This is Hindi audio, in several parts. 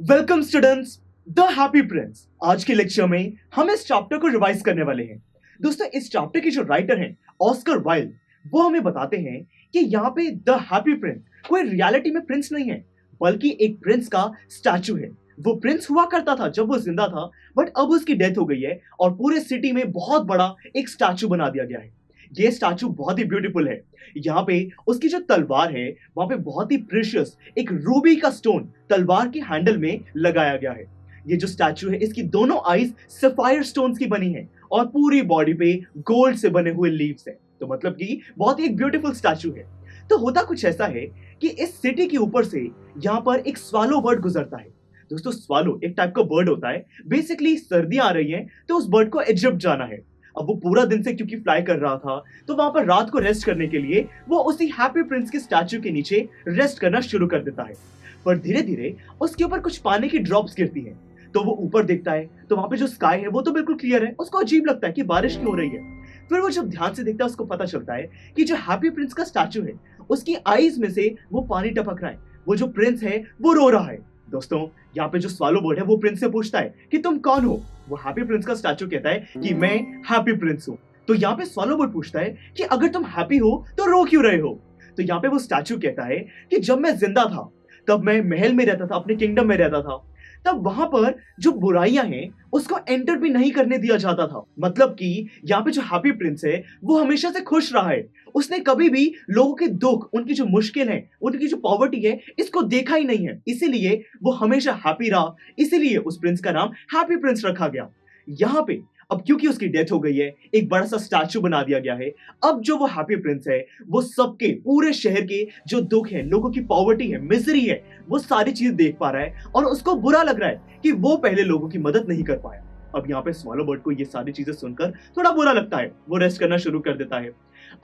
Welcome students, the happy Prince. आज के लेक्चर में हम इस चैप्टर को रिवाइज करने वाले हैं। दोस्तों, इस चैप्टर के जो राइटर हैं ऑस्कर वाइल्ड, वो हमें बताते हैं कि यहाँ पे द हैप्पी प्रिंस कोई रियलिटी में प्रिंस नहीं है, बल्कि एक प्रिंस का स्टैचू है। वो प्रिंस हुआ करता था जब वो जिंदा था, बट अब उसकी डेथ हो गई है और पूरे सिटी में बहुत बड़ा एक स्टैचू बना दिया गया है। ये स्टैचू बहुत ही ब्यूटीफुल है। यहाँ पे उसकी जो तलवार है, वहां पे बहुत ही प्रीशियस एक रूबी का स्टोन तलवार के हैंडल में लगाया गया है। ये जो स्टैचू है, इसकी दोनों आईज सफायर स्टोन्स की बनी है और पूरी बॉडी पे गोल्ड से बने हुए लीव्स है। तो मतलब कि बहुत ही एक ब्यूटीफुल स्टैचू है। तो होता कुछ ऐसा है कि इस सिटी के ऊपर से यहाँ पर एक स्वालो बर्ड गुजरता है। दोस्तों, स्वालो एक टाइप का बर्ड होता है। बेसिकली सर्दियां आ रही हैं, तो उस बर्ड को इजिप्ट जाना है। अब वो पूरा दिन से क्योंकि फ्लाई कर रहा था, तो वहां पर रात को रेस्ट करने के लिए वो उसी हैप्पी प्रिंस के स्टैचू के नीचे रेस्ट करना शुरू कर देता है। पर धीरे धीरे उसके ऊपर कुछ पानी की ड्रॉप्स गिरती हैं। तो वो ऊपर देखता है, तो वहां पे जो स्काई है वो तो बिल्कुल क्लियर है। उसको अजीब लगता है कि बारिश क्यों हो रही है। फिर वो जब ध्यान से देखता है, उसको पता चलता है कि जो हैप्पी प्रिंस का स्टैचू है, उसकी आईज में से वो पानी टपक रहा है। वो जो प्रिंस है वो रो रहा है। दोस्तों, यहाँ पे जो स्वालो बर्ड है वो प्रिंस से पूछता है कि तुम कौन हो। वो हैप्पी प्रिंस का स्टैचू कहता है कि मैं हैप्पी प्रिंस हूँ। तो यहाँ पे स्वालो बर्ड पूछता है कि अगर तुम हैप्पी हो तो रो क्यों रहे हो। तो यहाँ पे वो स्टैचू कहता है कि जब मैं जिंदा था, तब मैं महल में रहता था, अपने किंगडम में रहता था। तब वहां पर जो बुराइयां हैं उसको एंटर भी नहीं करने दिया जाता था। मतलब कि यहाँ पे जो हैप्पी प्रिंस है वो हमेशा से खुश रहा है। उसने कभी भी लोगों के दुख, उनकी जो मुश्किल है, उनकी जो पॉवर्टी है, इसको देखा ही नहीं है। इसीलिए वो हमेशा हैप्पी रहा। इसीलिए उस प्रिंस का नाम हैप्पी प्रिंस रखा गया। यहाँ पे अब क्योंकि उसकी डेथ हो गई है, एक बड़ा सा स्टैचू बना दिया गया है। अब जो वो हैप्पी प्रिंस है, वो सबके पूरे शहर के जो दुख है, लोगों की पॉवर्टी है, मिजरी है, वो सारी चीज देख पा रहा है और उसको बुरा लग रहा है कि वो पहले लोगों की मदद नहीं कर पाया। अब यहाँ पे स्वॉलो बर्ड को ये सारी चीजें सुनकर थोड़ा बुरा लगता है। वो रेस्ट करना शुरू कर देता है।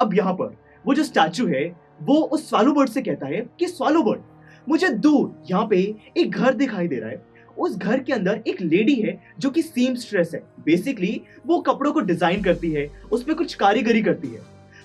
अब यहाँ पर वो जो स्टैचू है, वो उस स्वॉलो बर्ड से कहता है कि स्वॉलो बर्ड, मुझे दूर यहाँ पे एक घर दिखाई दे रहा है। उस घर के अंदर एक लेडी है जो कि सीमस्ट्रेस है। बेसिकली वो कपड़ों को डिजाइन करती है, उस पर कुछ कारीगरी करती है।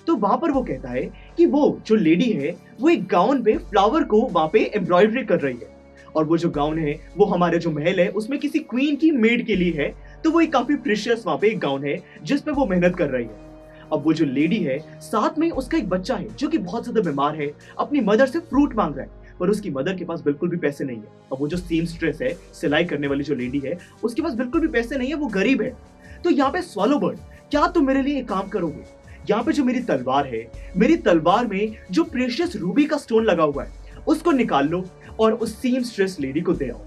तो वहां पर वो कहता है कि वो जो लेडी है वो एक गाउन पे फ्लावर को वहां पे एम्ब्रॉयडरी कर रही है। और वो जो गाउन है वो हमारे जो महल है उसमें किसी क्वीन की मेड के लिए है। तो वो एक काफी प्रीशियस वहां पे एक गाउन है जिसपे वो मेहनत कर रही है। अब वो जो लेडी है, साथ में उसका एक बच्चा है जो कि बहुत ज्यादा बीमार है, अपनी मदर से फ्रूट मांग रहा है। पर उसकी मदर के पास बिल्कुल भी पैसे नहीं है। अब वो जो सीमस्ट्रेस है, सिलाई करने वाली जो लेडी है, उसके पास बिल्कुल भी पैसे नहीं है, वो गरीब है। तो यहाँ पे स्वॉलो बर्ड, क्या तुम मेरे लिए एक काम करोगे? यहाँ पे जो मेरी तलवार है, मेरी तलवार में जो प्रेशियस रूबी का स्टोन लगा हुआ है, उसको निकाल लो और उस सीमस्ट्रेस लेडी को दे आओ।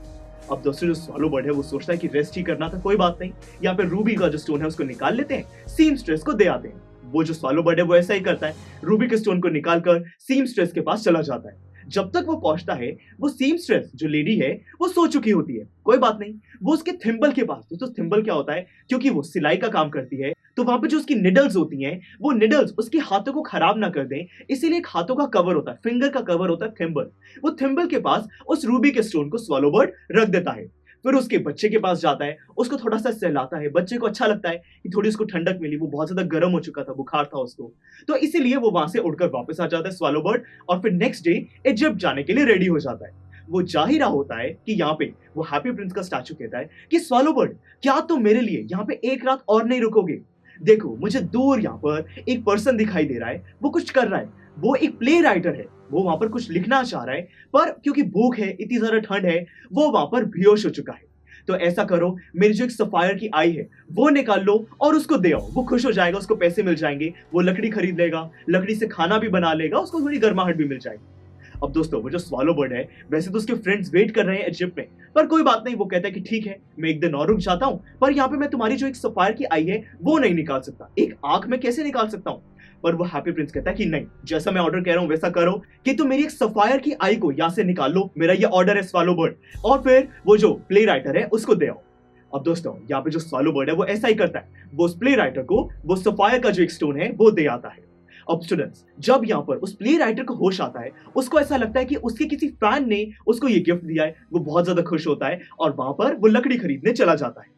अब दोस्तों, जो स्वॉलो बर्ड है वो सोचता है कि रेस्ट ही करना था, कोई बात नहीं, यहाँ पे रूबी का जो स्टोन है उसको निकाल लेते हैं, सीमस्ट्रेस को दे आते हैं। वो जो स्वॉलो बर्ड है वो ऐसा ही करता है, रूबी के स्टोन को निकालकर सीमस्ट्रेस के पास चला जाता है। जब तक वो पहुंचता है, वो सीमस्ट्रेस जो लेडी है वो सो चुकी होती है। कोई बात नहीं, वो उसके थिम्बल के पास, तो थिम्बल क्या होता है, क्योंकि वो सिलाई का काम करती है, तो वहां पे जो उसकी निडल्स होती हैं, वो निडल्स उसके हाथों को खराब ना कर दें, इसीलिए एक हाथों का कवर होता है, फिंगर का कवर होता है थिम्बल। वो थिम्बल के पास उस रूबी के स्टोन को स्वॉलो बर्ड रख देता है। फिर उसके बच्चे के पास जाता है, उसको थोड़ा सा सहलाता है। बच्चे को अच्छा लगता है कि थोड़ी उसको ठंडक मिली, वो बहुत ज्यादा गर्म हो चुका था, बुखार था उसको। तो इसीलिए वो वहां से उड़कर वापस आ जाता है स्वॉलो बर्ड, और फिर नेक्स्ट डे इजिप्ट जाने के लिए रेडी हो जाता है। वो जा ही रहा होता है कि यहाँ पे वो हैप्पी प्रिंस का स्टैचू कहता है कि स्वॉलो बर्ड, क्या तुम मेरे लिए यहाँ पे एक रात और नहीं रुकोगे? देखो, मुझे दूर यहाँ पर एक पर्सन दिखाई दे रहा है, वो कुछ कर रहा है। वो एक प्ले राइटर है, वो वहां पर कुछ लिखना चाह रहा है, पर क्योंकि भूख है, इतनी ज्यादा ठंड है, वो वहां पर बेहोश हो चुका है। तो ऐसा करो, मेरी जो एक सफायर की आई है वो निकाल लो और उसको दे आओ। वो खुश हो जाएगा, उसको पैसे मिल जाएंगे, वो लकड़ी खरीद लेगा, लकड़ी से खाना भी बना लेगा, उसको थोड़ी गर्माहट भी मिल जाएगी। अब दोस्तों, वो जो स्वॉलो बर्ड है, वैसे तो उसके फ्रेंड्स वेट कर रहे हैं इजिप्ट में, पर कोई बात नहीं, वो कहता है कि ठीक है, मैं एक दिन और रुक जाता हूं, पर यहाँ पे मैं तुम्हारी जो एक सफायर की आई है वो नहीं निकाल सकता। एक आंख में कैसे निकाल सकता हूँ? पर वो हैप्पी प्रिंस कहता है कि नहीं, जैसा मैं ऑर्डर कह रहा हूं वैसा करो, कि तुम मेरी एक सफायर की आई को यहां से निकाल लो, मेरा ये ऑर्डर है स्वॉलो बर्ड, और फिर वो जो प्ले राइटर है उसको दे आओ। अब दोस्तों, यहाँ पे जो स्वॉलो बर्ड है वो ऐसा ही करता है, वो उस प्ले राइटर को वो सफायर का जो एक स्टोन है वो दे आता है। अब स्टूडेंट्स, जब यहाँ पर उस प्ले राइटर को होश आता है, उसको ऐसा लगता है कि उसके किसी फैन ने उसको ये गिफ्ट दिया है। वो बहुत ज्यादा खुश होता है और वहां पर वो लकड़ी खरीदने चला जाता है।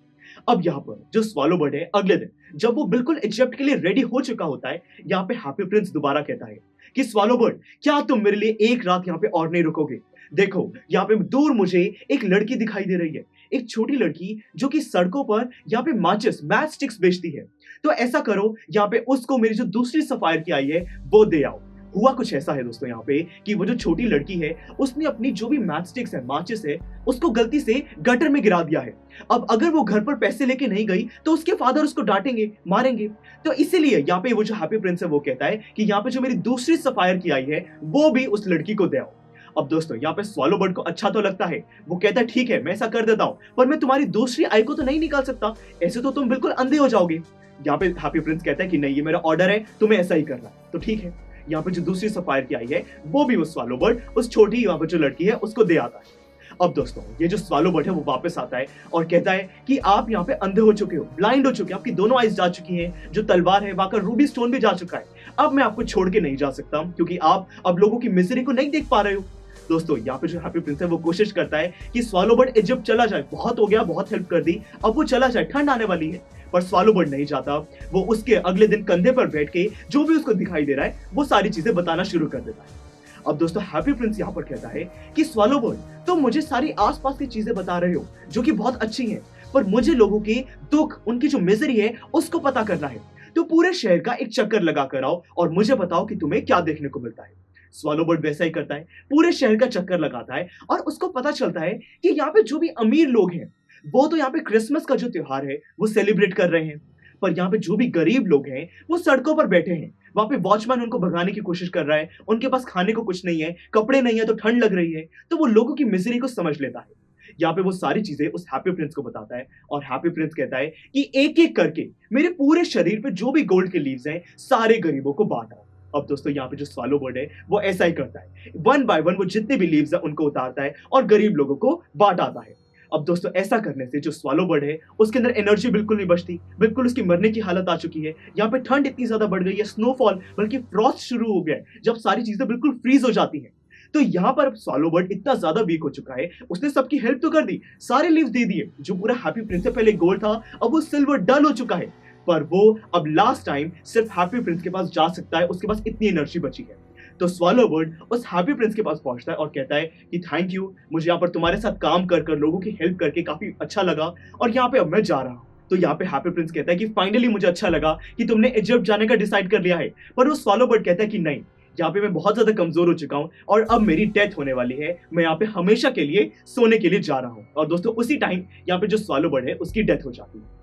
अब यहाँ पर जो स्वालो बर्ड है, अगले दिन जब वो बिल्कुल इजिप्ट के लिए रेडी हो चुका होता है, यहाँ पे हैप्पी प्रिंस दोबारा कहता है कि स्वालो बर्ड, क्या तुम मेरे लिए एक रात यहाँ पे और नहीं रुकोगे? देखो, यहाँ पे दूर मुझे एक लड़की दिखाई दे रही है, एक छोटी लड़की जो कि सड़कों पर यहाँ पे माचिस मैच स्टिक्स बेचती है। तो ऐसा करो, यहाँ पे उसको मेरी जो दूसरी सफायर की आई है वो दे आओ। हुआ कुछ ऐसा है दोस्तों यहाँ पे कि वो जो छोटी लड़की है, उसने अपनी जो भी मैच स्टिक्स है, माचिस है, उसको गलती से गटर में गिरा दिया है। अब अगर वो घर पर पैसे लेके नहीं गई तो उसके फादर उसको डांटेंगे, मारेंगे। तो इसीलिए यहाँ पे वो जो हैप्पी प्रिंस है वो कहता है कि यहाँ पे जो मेरी दूसरी सफायर की आई है वो भी उस लड़की को दे आओ। अब दोस्तों यहाँ पे स्वालो बर्ड को अच्छा तो लगता है, वो कहता है ठीक है मैं ऐसा कर देता हूँ, पर मैं तुम्हारी दूसरी आई को तो नहीं निकाल सकता, ऐसे तो तुम बिल्कुल अंधे हो जाओगे। यहाँ पे हैप्पी प्रिंस कहता है कि नहीं, ये मेरा ऑर्डर है, तुम्हें ऐसा ही करना है। तो ठीक है, यहाँ पे जो दूसरी सफायर की आई है वो भी वो स्वालो बर्ड उस छोटी यहाँ पे जो लड़की है उसको दे आता है। अब दोस्तों ये जो स्वालो बर्ड है वो वापस आता है और कहता है कि आप यहाँ पे अंधे हो चुके हो, ब्लाइंड हो चुके हो, आपकी दोनों आईज जा चुकी हैं, जो तलवार है वहां का रूबी स्टोन भी जा चुका है। अब मैं आपको छोड़ के नहीं जा सकता क्योंकि आप अब लोगों की मिजरी को नहीं देख पा रहे हो। दोस्तों यहाँ पे जो हैप्पी प्रिंस है वो कोशिश करता है कि स्वालो बर्ड इजिप्ट चला जाए, बहुत हो गया, बहुत हेल्प कर दी, अब वो चला जाए, ठंड आने वाली है। पर स्वालो बर्ड नहीं जाता, वो उसके अगले दिन कंधे पर बैठ के जो भी उसको दिखाई दे रहा है वो सारी चीजें बताना शुरू कर देता है। अब दोस्तों हैप्पी प्रिंस यहाँ पर कहता है कि स्वालो बर्ड, तुम मुझे सारी आसपास की चीजें बता रहे हो जो कि बहुत अच्छी हैं, पर मुझे लोगों के दुख, उनकी जो मिजरी है उसको पता करना है। तो पूरे शहर का एक चक्कर लगा कर आओ और मुझे बताओ कि तुम्हें क्या देखने को मिलता है। स्वालो बर्ड वैसा ही करता है, पूरे शहर का चक्कर लगाता है और उसको पता चलता है कि यहाँ पे जो भी अमीर लोग हैं वो तो यहाँ पे क्रिसमस का जो त्योहार है वो सेलिब्रेट कर रहे हैं, पर यहाँ पे जो भी गरीब लोग हैं वो सड़कों पर बैठे हैं। वहां पे वॉचमैन उनको भगाने की कोशिश कर रहा है, उनके पास खाने को कुछ नहीं है, कपड़े नहीं है, तो ठंड लग रही है, तो वो लोगों की मिजरी को समझ लेता है। यहाँ पे वो सारी चीजें उस हैप्पी प्रिंस को बताता है और हैप्पी प्रिंस कहता है कि एक एक करके मेरे पूरे शरीर पे जो भी गोल्ड के लीव्स हैं सारे गरीबों को बांटा। अब दोस्तों यहाँ पे जो स्वालो बर्ड है वो ऐसा ही करता है, वन बाय वन वो जितने भी लीव्स है उनको उतारता है और गरीब लोगों को बांट आता है। अब दोस्तों ऐसा करने से जो स्वालो बर्ड है उसके अंदर एनर्जी बिल्कुल नहीं बचती, बिल्कुल उसकी मरने की हालत आ चुकी है। यहाँ पे ठंड इतनी ज्यादा बढ़ गई है, स्नोफॉल बल्कि फ्रॉस्ट शुरू हो गया है, जब सारी चीजें बिल्कुल फ्रीज हो जाती हैं। तो यहाँ पर स्वालो बर्ड इतना ज्यादा वीक हो चुका है, उसने सबकी हेल्प तो कर दी, सारे लीव्स दे दिए, जो पूरा हैप्पी प्रिंस से पहले गोल्ड था अब वो सिल्वर डल हो चुका है, पर वो अब लास्ट टाइम सिर्फ हैप्पी प्रिंस के पास जा सकता है, उसके पास इतनी एनर्जी बची है। तो स्वालो बर्ड उस हैप्पी प्रिंस के पास पहुंचता है और कहता है कि थैंक यू, मुझे यहाँ पर तुम्हारे साथ काम कर कर लोगों की हेल्प करके काफी अच्छा लगा और यहाँ पे अब मैं जा रहा हूँ। तो यहाँ पे हैप्पी प्रिंस कहता है कि फाइनली मुझे अच्छा लगा कि तुमने इजिप्ट जाने का डिसाइड कर लिया है। पर वो स्वालो बर्ड कहता है कि नहीं, यहाँ पे मैं बहुत ज्यादा कमजोर हो चुका हूँ और अब मेरी डेथ होने वाली है, मैं यहाँ पे हमेशा के लिए सोने के लिए जा रहा हूँ। और दोस्तों उसी टाइम यहाँ पे जो स्वालो बर्ड है उसकी डेथ हो जाती है।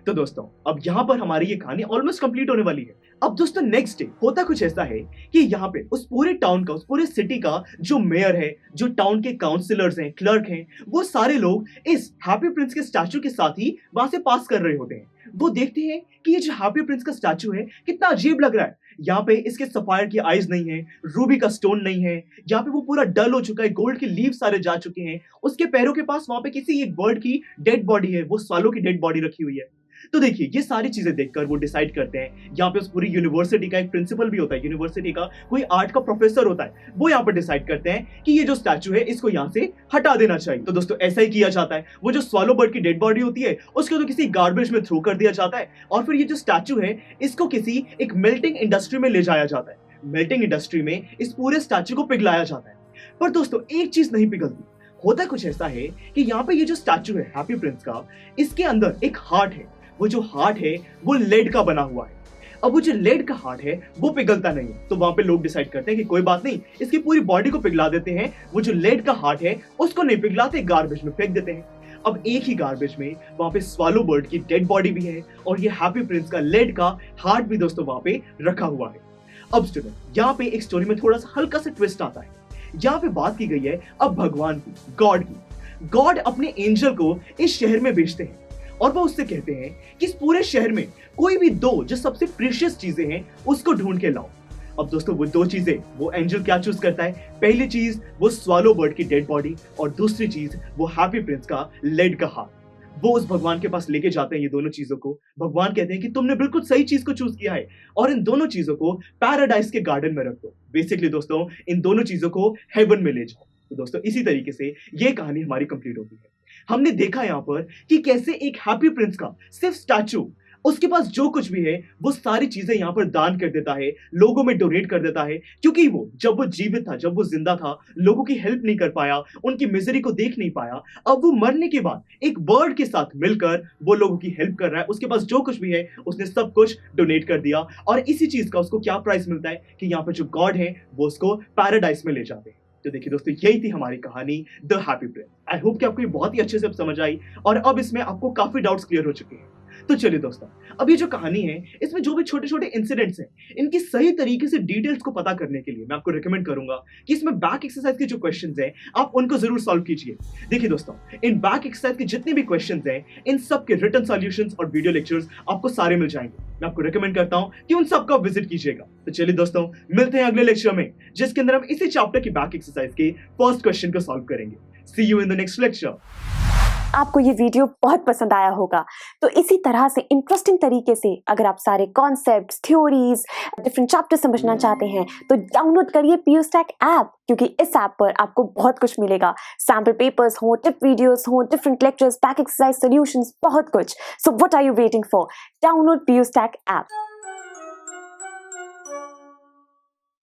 तो दोस्तों अब यहाँ पर हमारी ये कहानी ऑलमोस्ट कंप्लीट होने वाली है। अब दोस्तों नेक्स्ट डे होता कुछ ऐसा है कि यहाँ पे उस पूरे टाउन का, उस पूरे सिटी का जो मेयर है, जो टाउन के काउंसिलर्स हैं, क्लर्क हैं, वो सारे लोग इस हैप्पी प्रिंस के स्टैचू के साथ ही वहां से पास कर रहे होते हैं। वो देखते हैं कि ये जो हैप्पी प्रिंस का स्टैचू है कितना अजीब लग रहा है, यहाँ पे इसके सफायर की आईज नहीं है, रूबी का स्टोन नहीं है, यहाँ पे वो पूरा डल हो चुका है, गोल्ड के लीव सारे जा चुके हैं, उसके पैरों के पास वहां पे किसी एक बर्ड की डेड बॉडी है, वो सालों की डेड बॉडी रखी हुई है। तो देखिए ये सारी चीजें देखकर वो डिसाइड करते हैं, यहाँ पे उस पूरी यूनिवर्सिटी का एक प्रिंसिपल भी होता है, यूनिवर्सिटी का कोई आर्ट का प्रोफेसर होता है, वो यहाँ पर डिसाइड करते हैं कि ये जो स्टैचू है इसको यहाँ से हटा देना चाहिए। तो दोस्तों ऐसा ही किया जाता है, वो जो स्वालो बर्ड की डेड बॉडी होती है उसको तो किसी गार्बेज में थ्रो कर दिया जाता है और फिर ये जो स्टैचू है इसको किसी एक मेल्टिंग इंडस्ट्री में ले जाया जाता है। मेल्टिंग इंडस्ट्री में इस पूरे स्टैचू को पिघलाया जाता है। पर दोस्तों एक चीज नहीं पिघलती, होता कुछ ऐसा है कि यहाँ पे ये जो स्टैचू है हैप्पी प्रिंस का, इसके अंदर एक हार्ट है, वो जो हार्ट है वो लेड का बना हुआ है। अब वो जो लेड का हार्ट है वो पिघलता नहीं है, तो वहां पे लोग डिसाइड करते हैं कि कोई बात नहीं, इसकी पूरी बॉडी को पिघला देते हैं, वो जो लेड का हार्ट है उसको नहीं पिघलाते, गार्बेज में फेंक देते हैं। अब एक ही गार्बेज में वहां पे स्वालो बर्ड की डेड बॉडी भी है और ये हैप्पी प्रिंस का लेड का हार्ट भी दोस्तों वहां पे रखा हुआ है। अब स्टूडेंट यहाँ पे एक स्टोरी में थोड़ा सा हल्का सा ट्विस्ट आता है। यहाँ पे बात की गई है अब भगवान की, गॉड की। गॉड अपने एंजल को इस शहर में भेजते हैं और वो उससे कहते हैं कि इस पूरे शहर में कोई भी दो जो सबसे प्रीशियस चीजें हैं उसको ढूंढ के लाओ। अब दोस्तों वो दो चीजें वो एंजल क्या चूज करता है, पहली चीज वो स्वालो बर्ड की डेड बॉडी और दूसरी चीज वो हैप्पी प्रिंस का लेड का हार्ट। वो उस भगवान के पास लेके जाते हैं ये दोनों चीजों को। भगवान कहते हैं कि तुमने बिल्कुल सही चीज को चूज किया है और इन दोनों चीजों को पैराडाइज के गार्डन में रख दो। बेसिकली दोस्तों इन दोनों चीजों को हेवन में ले जाओ। तो दोस्तों इसी तरीके से ये कहानी हमारी कंप्लीट होती है। हमने देखा यहाँ पर कि कैसे एक हैप्पी प्रिंस का सिर्फ स्टैचू, उसके पास जो कुछ भी है वो सारी चीजें यहाँ पर दान कर देता है, लोगों में डोनेट कर देता है, क्योंकि वो जब वो जीवित था, जब वो जिंदा था, लोगों की हेल्प नहीं कर पाया, उनकी मिजरी को देख नहीं पाया। अब वो मरने के बाद एक बर्ड के साथ मिलकर वो लोगों की हेल्प कर रहा है। उसके पास जो कुछ भी है उसने सब कुछ डोनेट कर दिया, और इसी चीज का उसको क्या प्राइस मिलता है कि यहाँ पर जो गॉड है वो उसको पैराडाइस में ले जाते हैं। तो देखिए दोस्तों, यही थी हमारी कहानी the happy Prince. I hope कि आपको ये बहुत ही अच्छे से अब समझ आई, और अब इसमें आपको काफी डाउट्स क्लियर हो चुके हैं। तो चलिए दोस्तों, अब ये जो कहानी है इसमें जो भी छोटे छोटे इंसिडेंट्स हैं, इनकी सही तरीके से डिटेल्स को पता करने के लिए मैं आपको रिकमेंड करूंगा कि इसमें बैक एक्सरसाइज के जो क्वेश्चंस हैं आप उनको जरूर सॉल्व कीजिए। देखिए दोस्तों, इन बैक एक्सरसाइज के जितने भी क्वेश्चंस हैं, इन सब के रिटन सॉल्यूशंस और वीडियो लेक्चर्स आपको सारे मिल जाएंगे। मैं आपको रिकमेंड करता हूं कि उन सबका विजिट कीजिएगा। तो चलिए दोस्तों, मिलते हैं अगले लेक्चर में, जिसके अंदर हम इसी चैप्टर की बैक एक्सरसाइज के फर्स्ट क्वेश्चन को सॉल्व करेंगे। See you in the next lecture. आपको ये वीडियो बहुत पसंद आया होगा, तो इसी तरह से इंटरेस्टिंग तरीके से अगर आप सारे कॉन्सेप्ट्स, थ्योरीज, डिफरेंट चैप्टर समझना चाहते हैं तो डाउनलोड करिए PureStack ऐप, क्योंकि इस ऐप पर आपको बहुत कुछ मिलेगा। सैम्पल पेपर्स हो, टिप वीडियोस हो, different lectures, back exercise solutions, बहुत कुछ। So what are you waiting for? Download PureStack app.